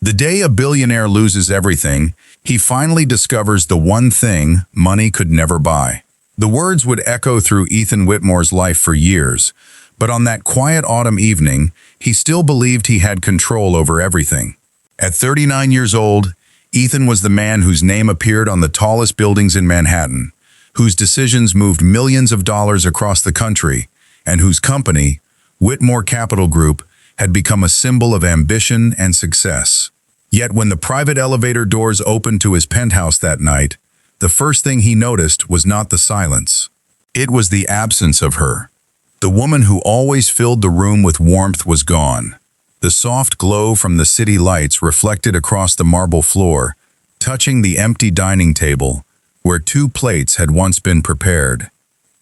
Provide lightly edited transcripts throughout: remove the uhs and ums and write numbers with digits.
The day a billionaire loses everything, he finally discovers the one thing money could never buy. The words would echo through Ethan Whitmore's life for years, but on that quiet autumn evening, he still believed he had control over everything. At 39 years old, Ethan was the man whose name appeared on the tallest buildings in Manhattan, whose decisions moved millions of dollars across the country, and whose company, Whitmore Capital Group, had become a symbol of ambition and success. Yet when the private elevator doors opened to his penthouse that night, the first thing he noticed was not the silence. It was the absence of her. The woman who always filled the room with warmth was gone. The soft glow from the city lights reflected across the marble floor, touching the empty dining table, where 2 plates had once been prepared.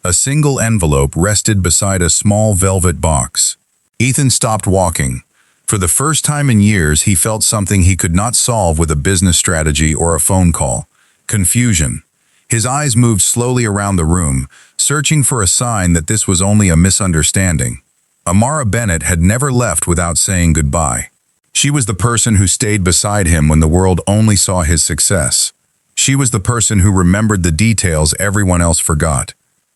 A single envelope rested beside a small velvet box. Ethan stopped walking. For the first time in years, he felt something he could not solve with a business strategy or a phone call: confusion. His eyes moved slowly around the room, searching for a sign that this was only a misunderstanding. Amara Bennett had never left without saying goodbye. She was the person who stayed beside him when the world only saw his success. She was the person who remembered the details everyone else forgot.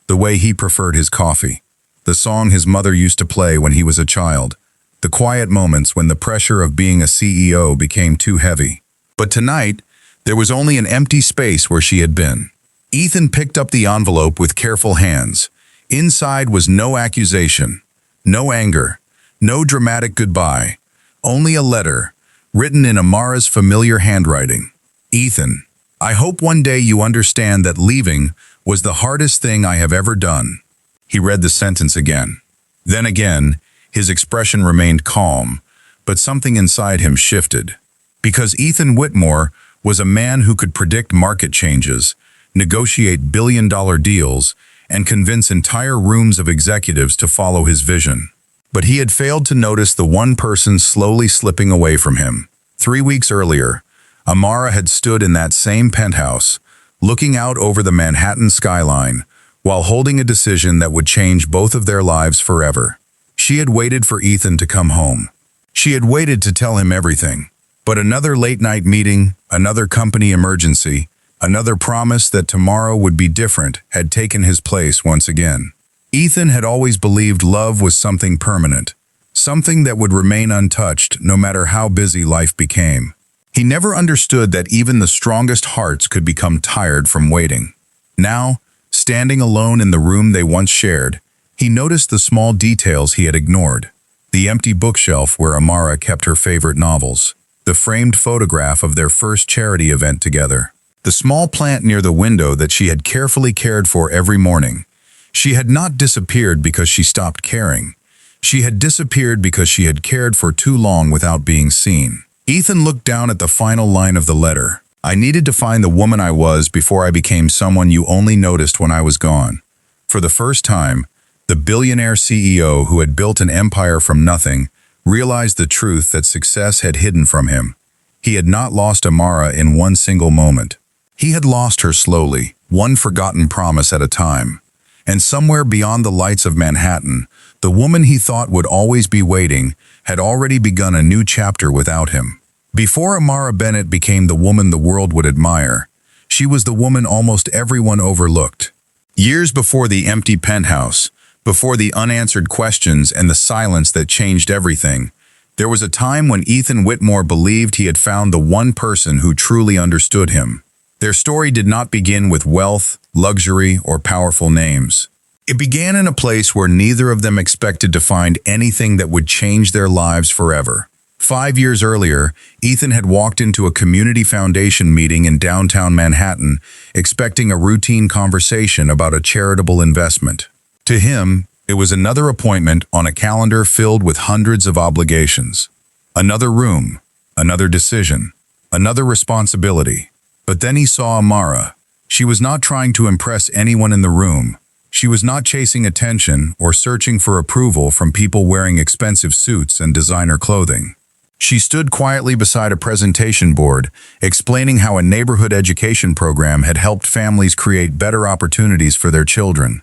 The way he preferred his coffee. The song his mother used to play when he was a child. The quiet moments when the pressure of being a CEO became too heavy. But tonight, there was only an empty space where she had been. Ethan picked up the envelope with careful hands. Inside was no accusation, no anger, no dramatic goodbye, only a letter, written in Amara's familiar handwriting. Ethan, I hope one day you understand that leaving was the hardest thing I have ever done. He read the sentence again. Then again, his expression remained calm, but something inside him shifted. Because Ethan Whitmore was a man who could predict market changes, negotiate billion-dollar deals, and convince entire rooms of executives to follow his vision. But he had failed to notice the one person slowly slipping away from him. 3 weeks earlier, Amara had stood in that same penthouse, looking out over the Manhattan skyline, while holding a decision that would change both of their lives forever. She had waited for Ethan to come home. She had waited to tell him everything. But another late-night meeting, another company emergency, another promise that tomorrow would be different had taken his place once again. Ethan had always believed love was something permanent, something that would remain untouched no matter how busy life became. He never understood that even the strongest hearts could become tired from waiting. Now, standing alone in the room they once shared, he noticed the small details he had ignored. The empty bookshelf where Amara kept her favorite novels. The framed photograph of their first charity event together. The small plant near the window that she had carefully cared for every morning. She had not disappeared because she stopped caring. She had disappeared because she had cared for too long without being seen. Ethan looked down at the final line of the letter. I needed to find the woman I was before I became someone you only noticed when I was gone. For the first time, the billionaire CEO who had built an empire from nothing realized the truth that success had hidden from him. He had not lost Amara in one single moment. He had lost her slowly, one forgotten promise at a time. And somewhere beyond the lights of Manhattan, the woman he thought would always be waiting had already begun a new chapter without him. Before Amara Bennett became the woman the world would admire, she was the woman almost everyone overlooked. Years before the empty penthouse, before the unanswered questions and the silence that changed everything, there was a time when Ethan Whitmore believed he had found the one person who truly understood him. Their story did not begin with wealth, luxury, or powerful names. It began in a place where neither of them expected to find anything that would change their lives forever. 5 years earlier, Ethan had walked into a community foundation meeting in downtown Manhattan, expecting a routine conversation about a charitable investment. To him, it was another appointment on a calendar filled with hundreds of obligations. Another room, another decision, another responsibility. But then he saw Amara. She was not trying to impress anyone in the room. She was not chasing attention or searching for approval from people wearing expensive suits and designer clothing. She stood quietly beside a presentation board, explaining how a neighborhood education program had helped families create better opportunities for their children.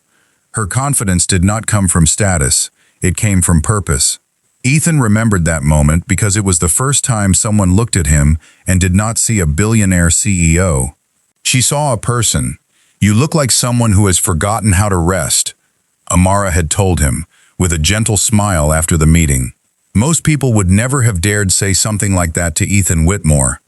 Her confidence did not come from status, it came from purpose. Ethan remembered that moment because it was the first time someone looked at him and did not see a billionaire CEO. She saw a person. "You look like someone who has forgotten how to rest," Amara had told him, with a gentle smile after the meeting. Most people would never have dared say something like that to Ethan Whitmore.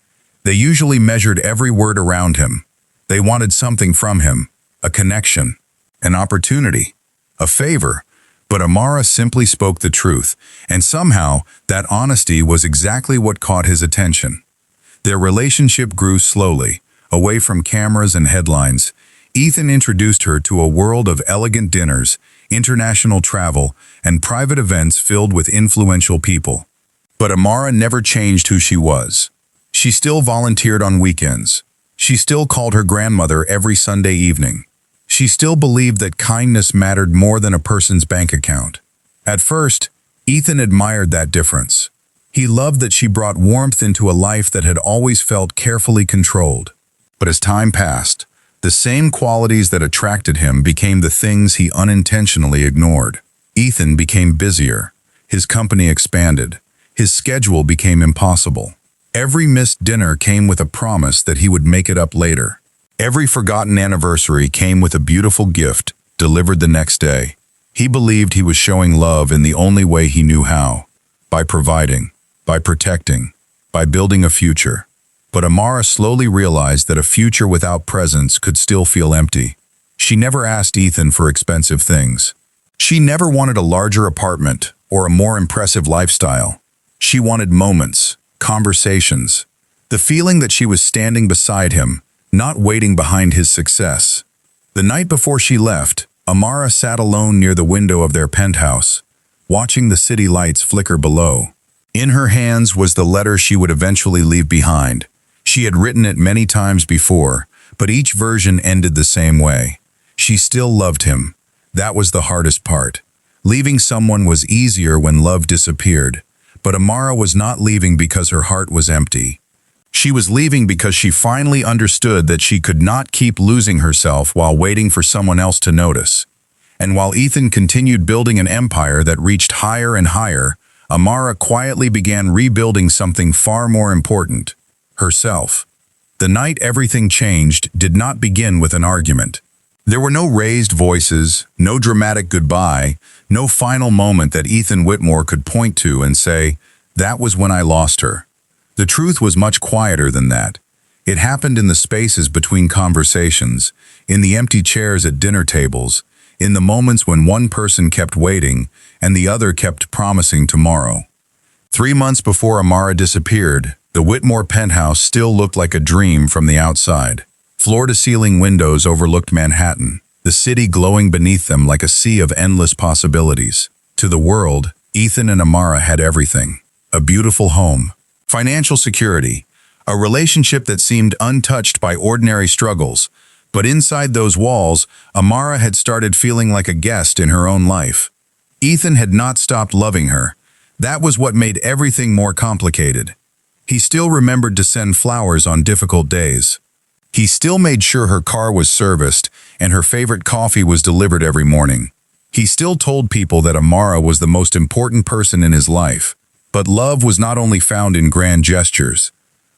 They usually measured every word around him. They wanted something from him, a connection, an opportunity, a favor. But Amara simply spoke the truth, and somehow that honesty was exactly what caught his attention. Their relationship grew slowly, away from cameras and headlines. Ethan introduced her to a world of elegant dinners, international travel, and private events filled with influential people. But Amara never changed who she was. She still volunteered on weekends. She still called her grandmother every Sunday evening. She still believed that kindness mattered more than a person's bank account. At first, Ethan admired that difference. He loved that she brought warmth into a life that had always felt carefully controlled. But as time passed, the same qualities that attracted him became the things he unintentionally ignored. Ethan became busier. His company expanded. His schedule became impossible. Every missed dinner came with a promise that he would make it up later. Every forgotten anniversary came with a beautiful gift, delivered the next day. He believed he was showing love in the only way he knew how, by providing, by protecting, by building a future. But Amara slowly realized that a future without presence could still feel empty. She never asked Ethan for expensive things. She never wanted a larger apartment or a more impressive lifestyle. She wanted moments, conversations, the feeling that she was standing beside him, not waiting behind his success. The night before she left, Amara sat alone near the window of their penthouse, watching the city lights flicker below. In her hands was the letter she would eventually leave behind. She had written it many times before, but each version ended the same way. She still loved him. That was the hardest part. Leaving someone was easier when love disappeared, but Amara was not leaving because her heart was empty. She was leaving because she finally understood that she could not keep losing herself while waiting for someone else to notice. And while Ethan continued building an empire that reached higher and higher, Amara quietly began rebuilding something far more important: herself. The night everything changed did not begin with an argument. There were no raised voices, no dramatic goodbye, no final moment that Ethan Whitmore could point to and say, "That was when I lost her." The truth was much quieter than that. It happened in the spaces between conversations, in the empty chairs at dinner tables, in the moments when one person kept waiting and the other kept promising tomorrow. 3 months before Amara disappeared, the Whitmore penthouse still looked like a dream from the outside. Floor-to-ceiling windows overlooked Manhattan, the city glowing beneath them like a sea of endless possibilities. To the world, Ethan and Amara had everything: a beautiful home, financial security, a relationship that seemed untouched by ordinary struggles. But inside those walls, Amara had started feeling like a guest in her own life. Ethan had not stopped loving her. That was what made everything more complicated. He still remembered to send flowers on difficult days. He still made sure her car was serviced and her favorite coffee was delivered every morning. He still told people that Amara was the most important person in his life. But love was not only found in grand gestures.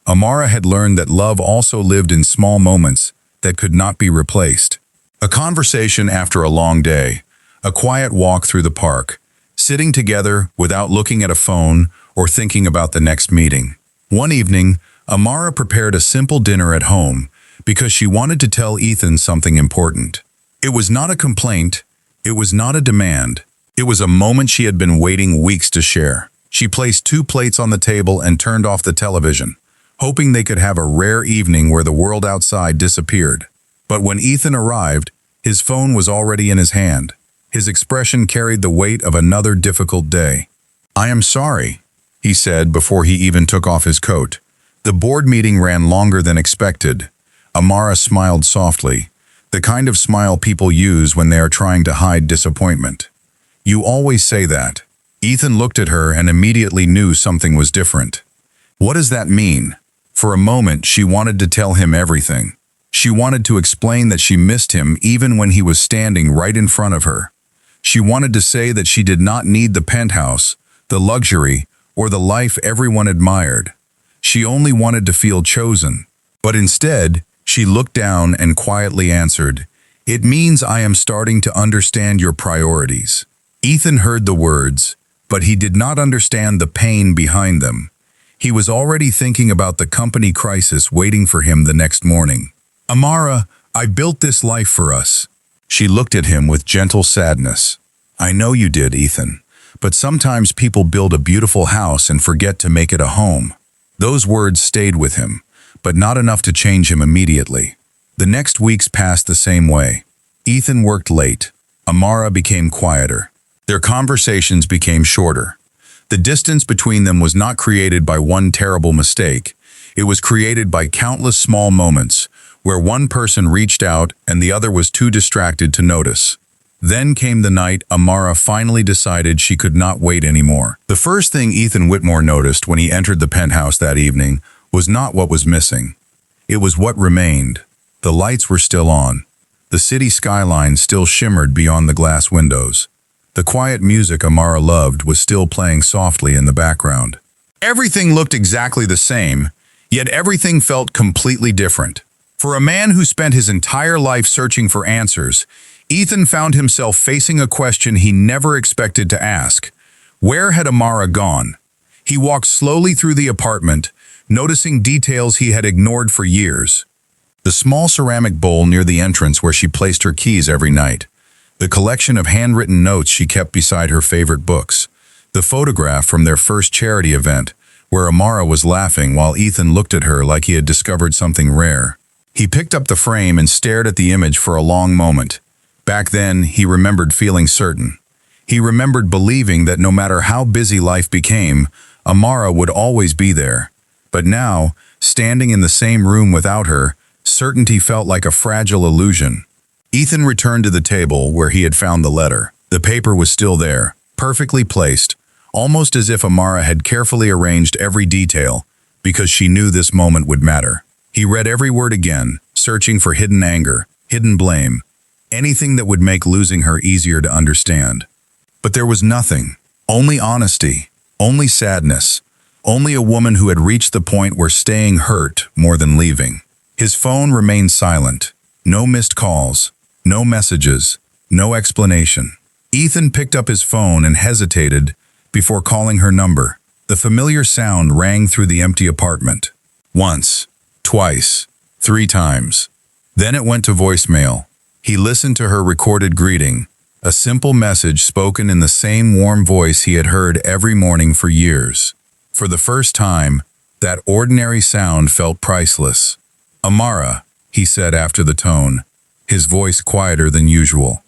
Amara had learned that love also lived in small moments that could not be replaced. A conversation after a long day, a quiet walk through the park, sitting together without looking at a phone or thinking about the next meeting. One evening, Amara prepared a simple dinner at home because she wanted to tell Ethan something important. It was not a complaint, it was not a demand. It was a moment she had been waiting weeks to share. She placed 2 plates on the table and turned off the television, hoping they could have a rare evening where the world outside disappeared. But when Ethan arrived, his phone was already in his hand. His expression carried the weight of another difficult day. "I am sorry," he said before he even took off his coat. The board meeting ran longer than expected. Amara smiled softly, the kind of smile people use when they are trying to hide disappointment. "You always say that." Ethan looked at her and immediately knew something was different. What does that mean? For a moment, she wanted to tell him everything. She wanted to explain that she missed him even when he was standing right in front of her. She wanted to say that she did not need the penthouse, the luxury, or the life everyone admired. She only wanted to feel chosen. But instead, she looked down and quietly answered, "It means I am starting to understand your priorities." Ethan heard the words, but he did not understand the pain behind them. He was already thinking about the company crisis waiting for him the next morning. "Amara, I built this life for us." She looked at him with gentle sadness. "I know you did, Ethan, but sometimes people build a beautiful house and forget to make it a home." Those words stayed with him, but not enough to change him immediately. The next weeks passed the same way. Ethan worked late. Amara became quieter. Their conversations became shorter. The distance between them was not created by one terrible mistake. It was created by countless small moments where one person reached out and the other was too distracted to notice. Then came the night Amara finally decided she could not wait anymore. The first thing Ethan Whitmore noticed when he entered the penthouse that evening was not what was missing. It was what remained. The lights were still on. The city skyline still shimmered beyond the glass windows. The quiet music Amara loved was still playing softly in the background. Everything looked exactly the same, yet everything felt completely different. For a man who spent his entire life searching for answers, Ethan found himself facing a question he never expected to ask. Where had Amara gone? He walked slowly through the apartment, noticing details he had ignored for years. The small ceramic bowl near the entrance where she placed her keys every night. The collection of handwritten notes she kept beside her favorite books. The photograph from their first charity event, where Amara was laughing while Ethan looked at her like he had discovered something rare. He picked up the frame and stared at the image for a long moment. Back then, he remembered feeling certain. He remembered believing that no matter how busy life became, Amara would always be there. But now, standing in the same room without her, certainty felt like a fragile illusion. Ethan returned to the table where he had found the letter. The paper was still there, perfectly placed, almost as if Amara had carefully arranged every detail, because she knew this moment would matter. He read every word again, searching for hidden anger, hidden blame, anything that would make losing her easier to understand. But there was nothing, only honesty, only sadness, only a woman who had reached the point where staying hurt more than leaving. His phone remained silent. No missed calls, no messages, no explanation. Ethan picked up his phone and hesitated before calling her number. The familiar sound rang through the empty apartment. Once, twice, 3 times. Then it went to voicemail. He listened to her recorded greeting, a simple message spoken in the same warm voice he had heard every morning for years. For the first time, that ordinary sound felt priceless. "Amara," he said after the tone, his voice quieter than usual.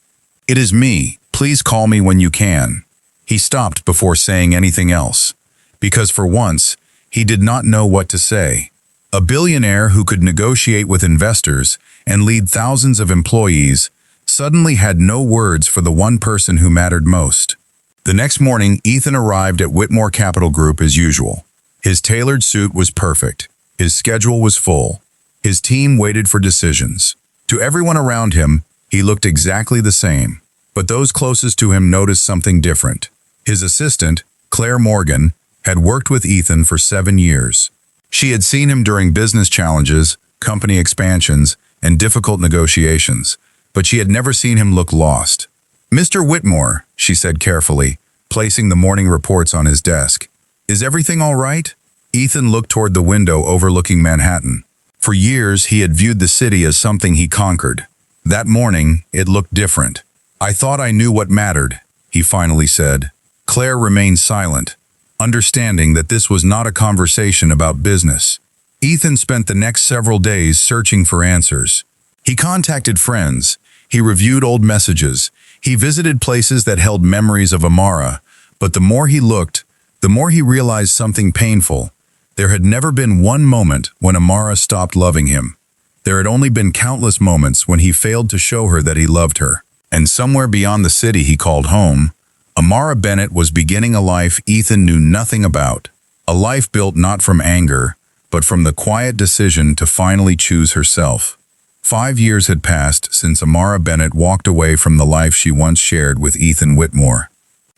"It is me. Please call me when you can." He stopped before saying anything else, because for once, he did not know what to say. A billionaire who could negotiate with investors and lead thousands of employees suddenly had no words for the one person who mattered most. The next morning, Ethan arrived at Whitmore Capital Group as usual. His tailored suit was perfect. His schedule was full. His team waited for decisions. To everyone around him, he looked exactly the same. But those closest to him noticed something different. His assistant, Claire Morgan, had worked with Ethan for 7 years. She had seen him during business challenges, company expansions, and difficult negotiations, but she had never seen him look lost. "Mr. Whitmore," she said carefully, placing the morning reports on his desk. "Is everything all right?" Ethan looked toward the window overlooking Manhattan. For years, he had viewed the city as something he conquered. That morning, it looked different. "I thought I knew what mattered," he finally said. Claire remained silent, understanding that this was not a conversation about business. Ethan spent the next several days searching for answers. He contacted friends. He reviewed old messages. He visited places that held memories of Amara. But the more he looked, the more he realized something painful. There had never been one moment when Amara stopped loving him. There had only been countless moments when he failed to show her that he loved her. And somewhere beyond the city he called home, Amara Bennett was beginning a life Ethan knew nothing about. A life built not from anger, but from the quiet decision to finally choose herself. 5 years had passed since Amara Bennett walked away from the life she once shared with Ethan Whitmore.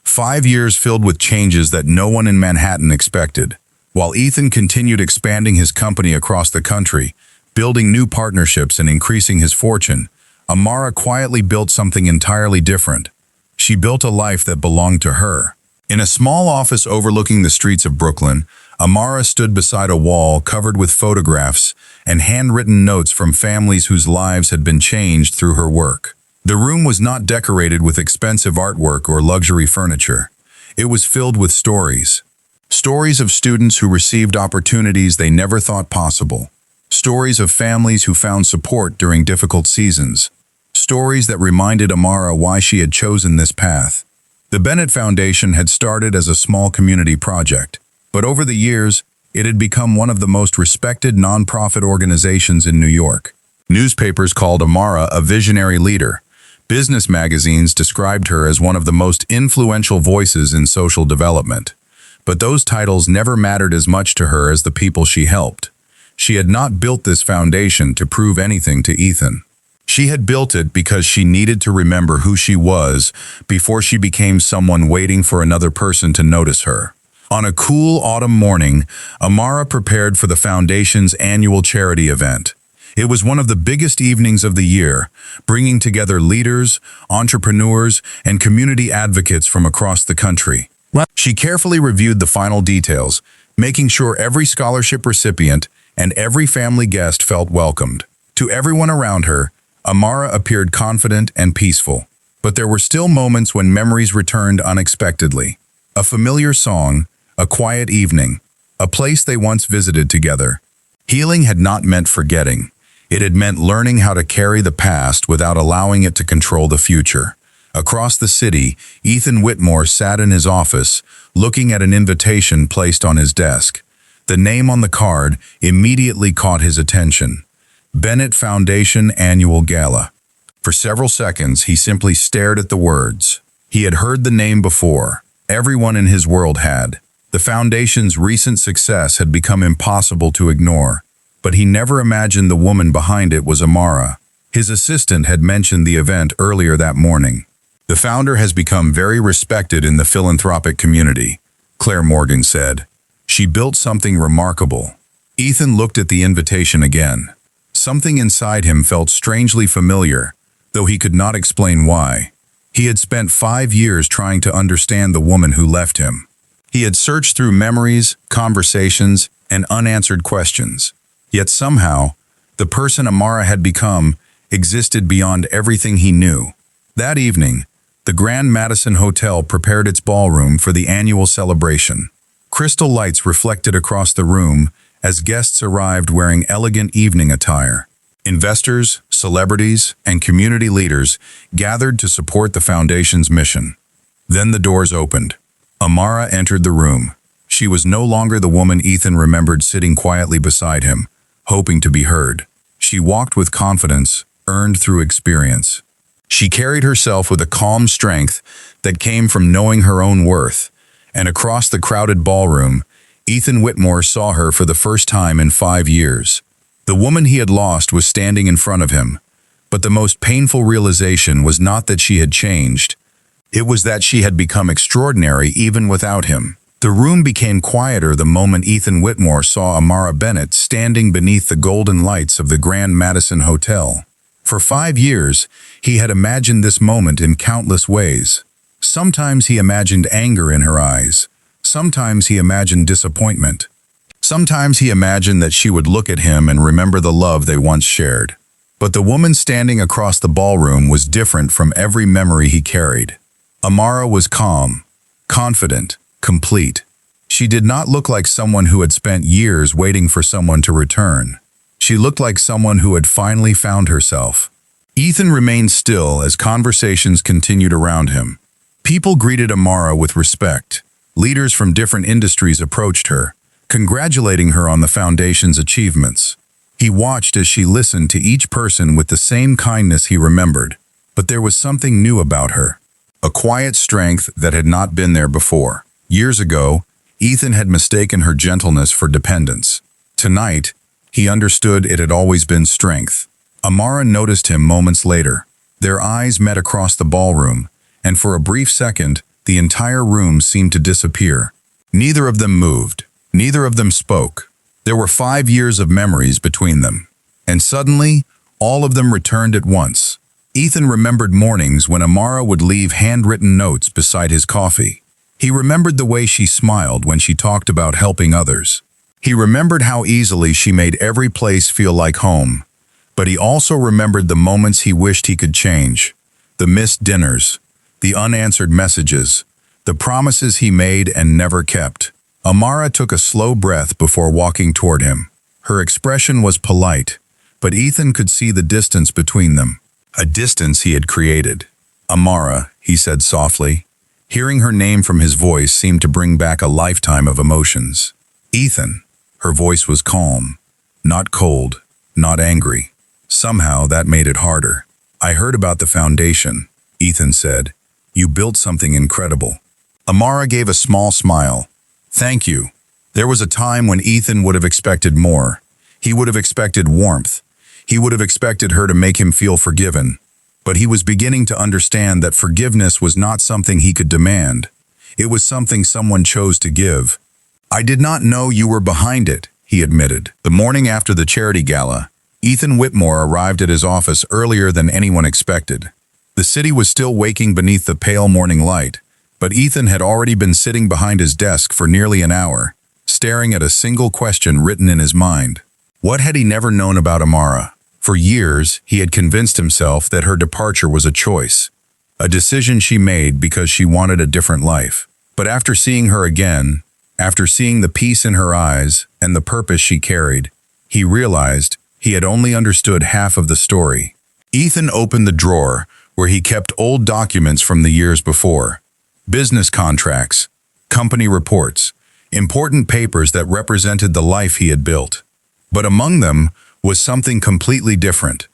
5 years filled with changes that no one in Manhattan expected. While Ethan continued expanding his company across the country, building new partnerships and increasing his fortune, Amara quietly built something entirely different. She built a life that belonged to her. In a small office overlooking the streets of Brooklyn, Amara stood beside a wall covered with photographs and handwritten notes from families whose lives had been changed through her work. The room was not decorated with expensive artwork or luxury furniture. It was filled with stories. Stories of students who received opportunities they never thought possible. Stories of families who found support during difficult seasons. Stories that reminded Amara why she had chosen this path. The Bennett Foundation had started as a small community project, but over the years, it had become one of the most respected nonprofit organizations in New York. Newspapers called Amara a visionary leader. Business magazines described her as one of the most influential voices in social development. But those titles never mattered as much to her as the people she helped. She had not built this foundation to prove anything to Ethan. She had built it because she needed to remember who she was before she became someone waiting for another person to notice her. On a cool autumn morning, Amara prepared for the foundation's annual charity event. It was one of the biggest evenings of the year, bringing together leaders, entrepreneurs, and community advocates from across the country. She carefully reviewed the final details, making sure every scholarship recipient and every family guest felt welcomed. To everyone around her, Amara appeared confident and peaceful. But there were still moments when memories returned unexpectedly. A familiar song, a quiet evening, a place they once visited together. Healing had not meant forgetting. It had meant learning how to carry the past without allowing it to control the future. Across the city, Ethan Whitmore sat in his office, looking at an invitation placed on his desk. The name on the card immediately caught his attention. Bennett Foundation Annual Gala. For several seconds, he simply stared at the words. He had heard the name before. Everyone in his world had. The foundation's recent success had become impossible to ignore. But he never imagined the woman behind it was Amara. His assistant had mentioned the event earlier that morning. The founder has become very respected in the philanthropic community, Claire Morgan said. She built something remarkable. Ethan looked at the invitation again. Something inside him felt strangely familiar, though he could not explain why. He had spent 5 years trying to understand the woman who left him. He had searched through memories, conversations, and unanswered questions. Yet somehow, the person Amara had become existed beyond everything he knew. That evening, the Grand Madison Hotel prepared its ballroom for the annual celebration. Crystal lights reflected across the room as guests arrived wearing elegant evening attire. Investors, celebrities, and community leaders gathered to support the foundation's mission. Then the doors opened. Amara entered the room. She was no longer the woman Ethan remembered sitting quietly beside him, hoping to be heard. She walked with confidence, earned through experience. She carried herself with a calm strength that came from knowing her own worth, and across the crowded ballroom, Ethan Whitmore saw her for the first time in 5 years. The woman he had lost was standing in front of him, but the most painful realization was not that she had changed. It was that she had become extraordinary even without him. The room became quieter the moment Ethan Whitmore saw Amara Bennett standing beneath the golden lights of the Grand Madison Hotel. For 5 years, he had imagined this moment in countless ways. Sometimes he imagined anger in her eyes. Sometimes he imagined disappointment. Sometimes he imagined that she would look at him and remember the love they once shared. But the woman standing across the ballroom was different from every memory he carried. Amara was calm, confident, complete. She did not look like someone who had spent years waiting for someone to return. She looked like someone who had finally found herself. Ethan remained still as conversations continued around him. People greeted Amara with respect. Leaders from different industries approached her, congratulating her on the foundation's achievements. He watched as she listened to each person with the same kindness he remembered. But there was something new about her, a quiet strength that had not been there before. Years ago, Ethan had mistaken her gentleness for dependence. Tonight, he understood it had always been strength. Amara noticed him moments later. Their eyes met across the ballroom, and for a brief second, the entire room seemed to disappear. Neither of them moved. Neither of them spoke. There were 5 years of memories between them. And suddenly, all of them returned at once. Ethan remembered mornings when Amara would leave handwritten notes beside his coffee. He remembered the way she smiled when she talked about helping others. He remembered how easily she made every place feel like home. But he also remembered the moments he wished he could change. The missed dinners, the unanswered messages, the promises he made and never kept. Amara took a slow breath before walking toward him. Her expression was polite, but Ethan could see the distance between them, a distance he had created. "Amara," he said softly. Hearing her name from his voice seemed to bring back a lifetime of emotions. "Ethan." Her voice was calm, not cold, not angry. Somehow that made it harder. "I heard about the foundation," Ethan said. "You built something incredible." Amara gave a small smile. "Thank you." There was a time when Ethan would have expected more. He would have expected warmth. He would have expected her to make him feel forgiven. But he was beginning to understand that forgiveness was not something he could demand. It was something someone chose to give. "I did not know you were behind it," he admitted. The morning after the charity gala, Ethan Whitmore arrived at his office earlier than anyone expected. The city was still waking beneath the pale morning light, but Ethan had already been sitting behind his desk for nearly an hour, staring at a single question written in his mind. What had he never known about Amara? For years, he had convinced himself that her departure was a choice, a decision she made because she wanted a different life. But after seeing her again, after seeing the peace in her eyes and the purpose she carried, he realized he had only understood half of the story. Ethan opened the drawer where he kept old documents from the years before. Business contracts, company reports, important papers that represented the life he had built. But among them was something completely different.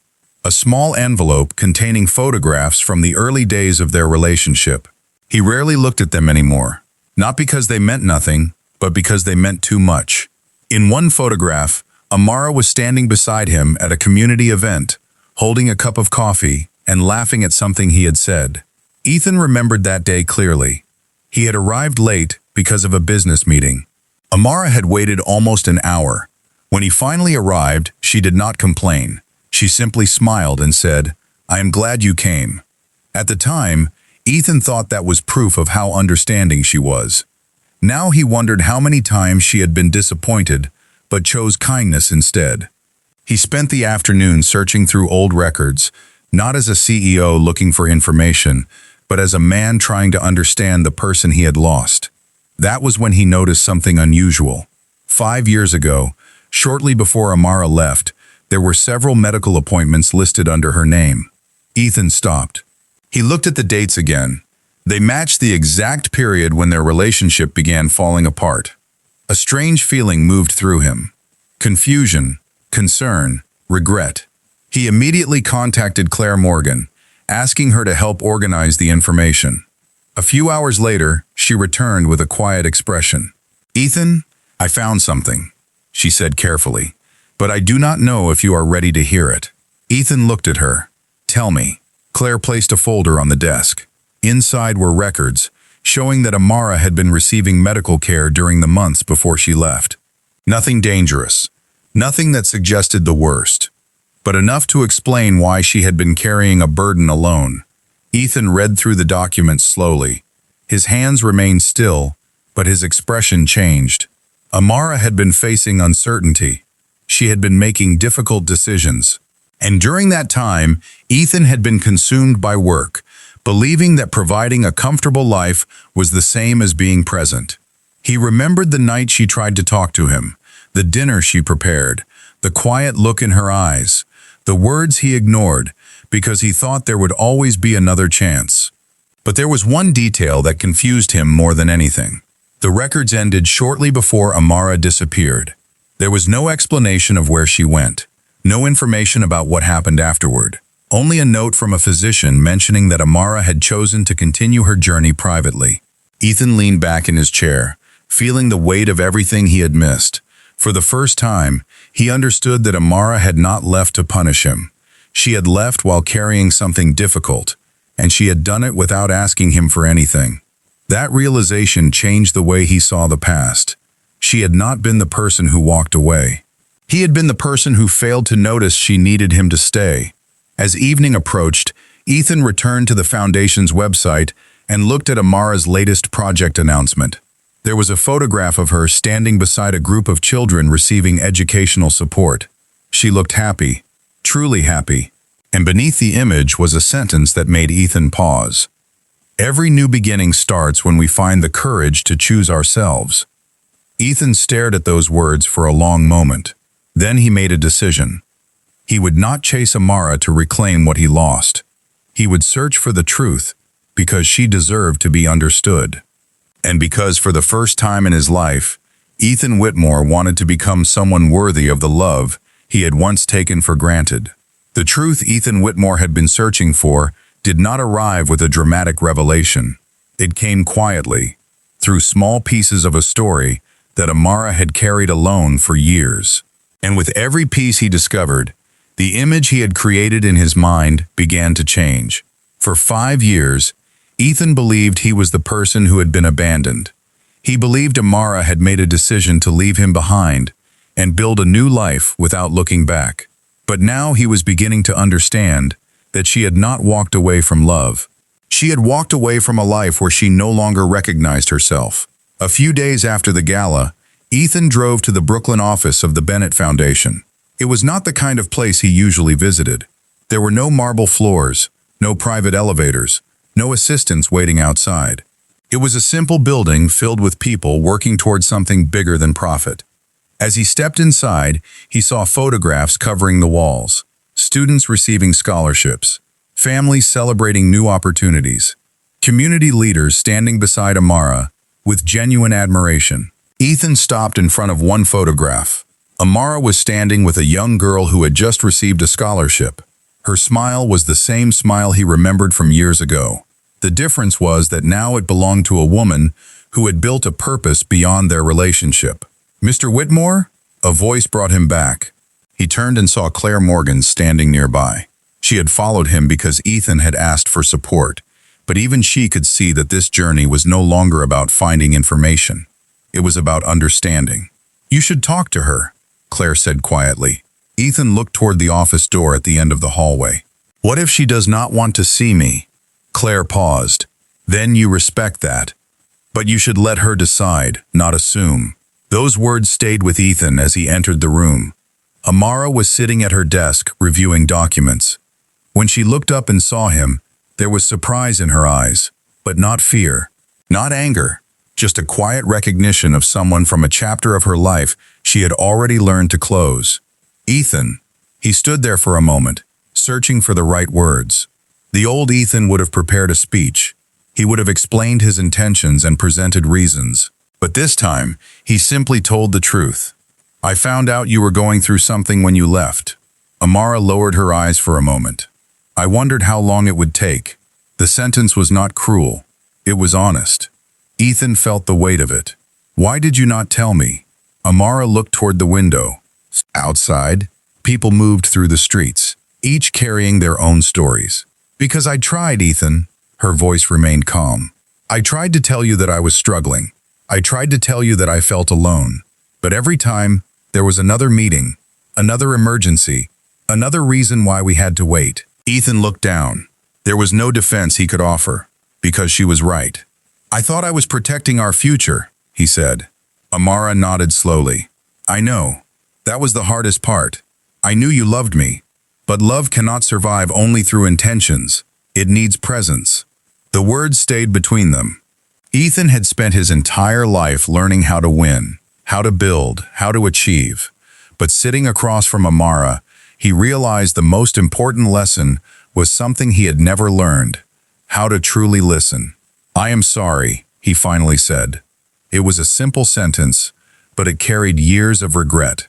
A small envelope containing photographs from the early days of their relationship. He rarely looked at them anymore. Not because they meant nothing, but because they meant too much. In one photograph, Amara was standing beside him at a community event, holding a cup of coffee and laughing at something he had said. Ethan remembered that day clearly. He had arrived late because of a business meeting. Amara had waited almost an hour. When he finally arrived, she did not complain. She simply smiled and said, "I am glad you came." At the time, Ethan thought that was proof of how understanding she was. Now he wondered how many times she had been disappointed, but chose kindness instead. He spent the afternoon searching through old records, not as a CEO looking for information, but as a man trying to understand the person he had lost. That was when he noticed something unusual. 5 years ago, shortly before Amara left, there were several medical appointments listed under her name. Ethan stopped. He looked at the dates again. They matched the exact period when their relationship began falling apart. A strange feeling moved through him. Confusion, concern, regret. He immediately contacted Claire Morgan, asking her to help organize the information. A few hours later, she returned with a quiet expression. "Ethan, I found something," she said carefully, "but I do not know if you are ready to hear it." Ethan looked at her. "Tell me." Claire placed a folder on the desk. Inside were records, showing that Amara had been receiving medical care during the months before she left. Nothing dangerous, nothing that suggested the worst, but enough to explain why she had been carrying a burden alone. Ethan read through the documents slowly. His hands remained still, but his expression changed. Amara had been facing uncertainty. She had been making difficult decisions. And during that time, Ethan had been consumed by work, believing that providing a comfortable life was the same as being present. He remembered the night she tried to talk to him, the dinner she prepared, the quiet look in her eyes, the words he ignored because he thought there would always be another chance. But there was one detail that confused him more than anything. The records ended shortly before Amara disappeared. There was no explanation of where she went. No information about what happened afterward. Only a note from a physician mentioning that Amara had chosen to continue her journey privately. Ethan leaned back in his chair, feeling the weight of everything he had missed. For the first time, he understood that Amara had not left to punish him. She had left while carrying something difficult, and she had done it without asking him for anything. That realization changed the way he saw the past. She had not been the person who walked away. He had been the person who failed to notice she needed him to stay. As evening approached, Ethan returned to the Foundation's website and looked at Amara's latest project announcement. There was a photograph of her standing beside a group of children receiving educational support. She looked happy, truly happy, and beneath the image was a sentence that made Ethan pause. Every new beginning starts when we find the courage to choose ourselves. Ethan stared at those words for a long moment. Then he made a decision. He would not chase Amara to reclaim what he lost. He would search for the truth because she deserved to be understood. And because for the first time in his life, Ethan Whitmore wanted to become someone worthy of the love he had once taken for granted. The truth Ethan Whitmore had been searching for did not arrive with a dramatic revelation. It came quietly, through small pieces of a story that Amara had carried alone for years. And with every piece he discovered, the image he had created in his mind began to change. For 5 years, Ethan believed he was the person who had been abandoned. He believed Amara had made a decision to leave him behind and build a new life without looking back. But now he was beginning to understand that she had not walked away from love. She had walked away from a life where she no longer recognized herself. A few days after the gala, Ethan drove to the Brooklyn office of the Bennett Foundation. It was not the kind of place he usually visited. There were no marble floors, no private elevators, no assistants waiting outside. It was a simple building filled with people working towards something bigger than profit. As he stepped inside, he saw photographs covering the walls, students receiving scholarships, families celebrating new opportunities, community leaders standing beside Amara with genuine admiration. Ethan stopped in front of one photograph. Amara was standing with a young girl who had just received a scholarship. Her smile was the same smile he remembered from years ago. The difference was that now it belonged to a woman who had built a purpose beyond their relationship. "Mr. Whitmore?" A voice brought him back. He turned and saw Claire Morgan standing nearby. She had followed him because Ethan had asked for support, but even she could see that this journey was no longer about finding information. It was about understanding. "You should talk to her," Claire said quietly. Ethan looked toward the office door at the end of the hallway. "What if she does not want to see me?" Claire paused. "Then you respect that. But you should let her decide, not assume." Those words stayed with Ethan as he entered the room. Amara was sitting at her desk, reviewing documents. When she looked up and saw him, there was surprise in her eyes, but not fear, not anger, just a quiet recognition of someone from a chapter of her life she had already learned to close. "Ethan." He stood there for a moment, searching for the right words. The old Ethan would have prepared a speech. He would have explained his intentions and presented reasons. But this time, he simply told the truth. "I found out you were going through something when you left." Amara lowered her eyes for a moment. "I wondered how long it would take." The sentence was not cruel. It was honest. Ethan felt the weight of it. "Why did you not tell me?" Amara looked toward the window. Outside, people moved through the streets, each carrying their own stories. "Because I tried, Ethan." Her voice remained calm. "I tried to tell you that I was struggling. I tried to tell you that I felt alone. But every time, there was another meeting, another emergency, another reason why we had to wait." Ethan looked down. There was no defense he could offer, because she was right. "I thought I was protecting our future," he said. Amara nodded slowly. "I know. That was the hardest part. I knew you loved me. But love cannot survive only through intentions. It needs presence." The words stayed between them. Ethan had spent his entire life learning how to win, how to build, how to achieve. But sitting across from Amara, he realized the most important lesson was something he had never learned: how to truly listen. "I am sorry," he finally said. It was a simple sentence, but it carried years of regret.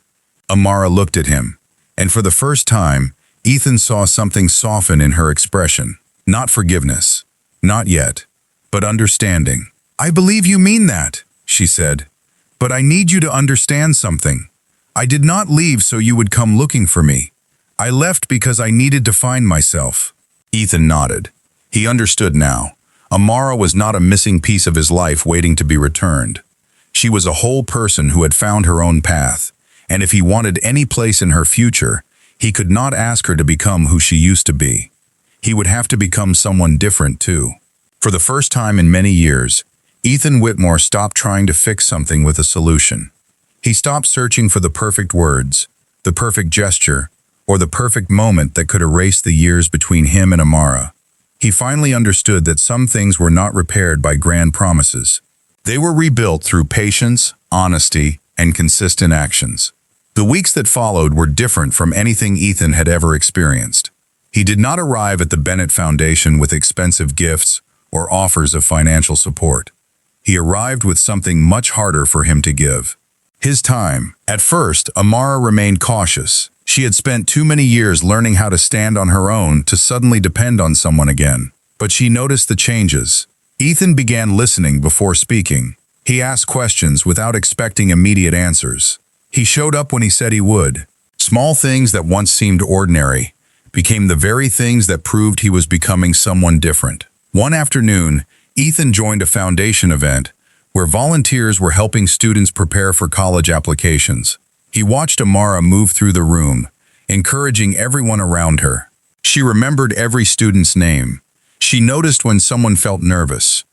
Amara looked at him, and for the first time, Ethan saw something soften in her expression. Not forgiveness, not yet, but understanding. "I believe you mean that," she said. "But I need you to understand something. I did not leave so you would come looking for me. I left because I needed to find myself." Ethan nodded. He understood now. Amara was not a missing piece of his life waiting to be returned. She was a whole person who had found her own path, and if he wanted any place in her future, he could not ask her to become who she used to be. He would have to become someone different too. For the first time in many years, Ethan Whitmore stopped trying to fix something with a solution. He stopped searching for the perfect words, the perfect gesture, or the perfect moment that could erase the years between him and Amara. He finally understood that some things were not repaired by grand promises. They were rebuilt through patience, honesty, and consistent actions. The weeks that followed were different from anything Ethan had ever experienced. He did not arrive at the Bennett Foundation with expensive gifts or offers of financial support. He arrived with something much harder for him to give: his time. At first, Amara remained cautious. She had spent too many years learning how to stand on her own to suddenly depend on someone again. But she noticed the changes. Ethan began listening before speaking. He asked questions without expecting immediate answers. He showed up when he said he would. Small things that once seemed ordinary became the very things that proved he was becoming someone different. One afternoon, Ethan joined a foundation event where volunteers were helping students prepare for college applications. He watched Amara move through the room, encouraging everyone around her. She remembered every student's name. She noticed when someone felt nervous.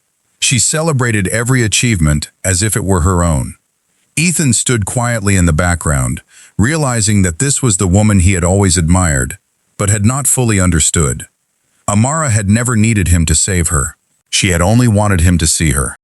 She celebrated every achievement as if it were her own. Ethan stood quietly in the background, realizing that this was the woman he had always admired, but had not fully understood. Amara had never needed him to save her. She had only wanted him to see her.